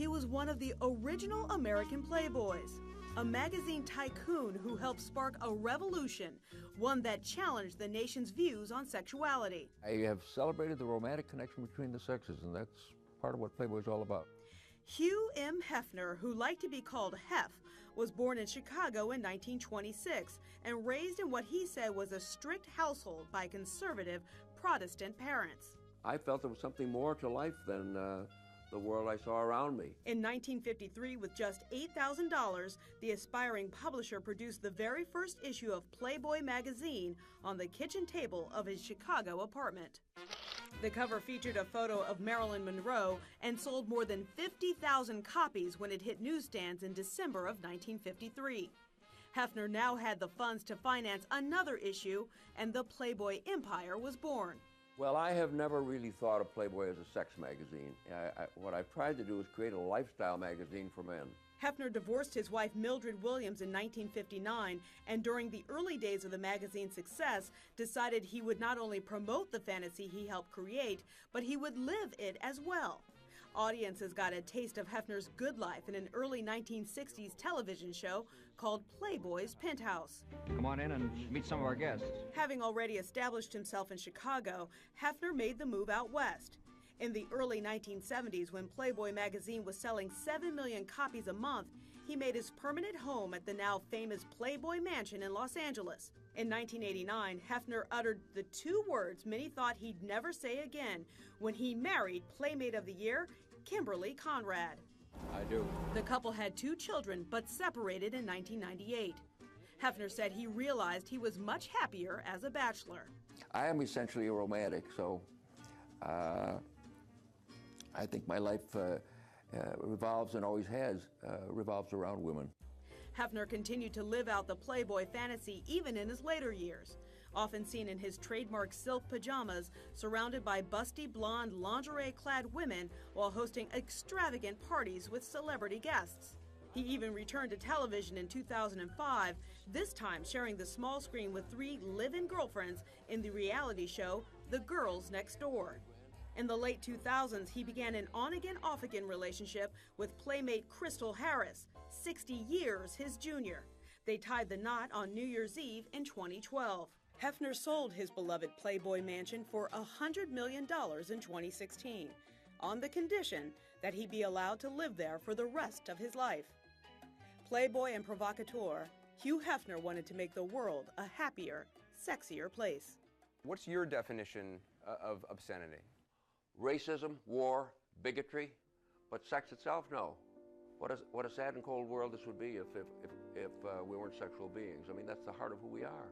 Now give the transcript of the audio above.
He was one of the original American Playboys, a magazine tycoon who helped spark a revolution, one that challenged the nation's views on sexuality. I have celebrated the romantic connection between the sexes, and that's part of what Playboy is all about. Hugh M. Hefner, who liked to be called Hef, was born in Chicago in 1926 and raised in what he said was a strict household by conservative Protestant parents. I felt there was something more to life than the world I saw around me. In 1953, with just $8,000, the aspiring publisher produced the very first issue of Playboy magazine on the kitchen table of his Chicago apartment. The cover featured a photo of Marilyn Monroe and sold more than 50,000 copies when it hit newsstands in December of 1953. Hefner now had the funds to finance another issue, and the Playboy empire was born. Well, I have never really thought of Playboy as a sex magazine. What I've tried to do is create a lifestyle magazine for men. Hefner divorced his wife Mildred Williams in 1959, and during the early days of the magazine's success, decided he would not only promote the fantasy he helped create, but he would live it as well. Audiences got a taste of Hefner's good life in an early 1960s television show called Playboy's Penthouse. Come on in and meet some of our guests. Having already established himself in Chicago, Hefner made the move out west. In the early 1970s, when Playboy magazine was selling 7 million copies a month, he made his permanent home at the now famous Playboy Mansion in Los Angeles. In 1989, Hefner uttered the two words many thought he'd never say again when he married Playmate of the Year, Kimberly Conrad. I do. The couple had 2 children, but separated in 1998. Hefner said he realized he was much happier as a bachelor. I am essentially a romantic, so I think my life revolves and always has revolves around women. Hefner continued to live out the Playboy fantasy even in his later years, often seen in his trademark silk pajamas, surrounded by busty blonde lingerie-clad women while hosting extravagant parties with celebrity guests. He even returned to television in 2005, this time sharing the small screen with 3 live-in girlfriends in the reality show The Girls Next Door. In the late 2000s, he began an on-again, off-again relationship with Playmate Crystal Harris, 60 years his junior. They tied the knot on New Year's Eve in 2012. Hefner sold his beloved Playboy mansion for $100 million in 2016, on the condition that he be allowed to live there for the rest of his life. Playboy and provocateur, Hugh Hefner wanted to make the world a happier, sexier place. What's your definition of obscenity? Racism, war, bigotry, but sex itself, no. What a sad and cold world this would be if we weren't sexual beings. I mean, that's the heart of who we are.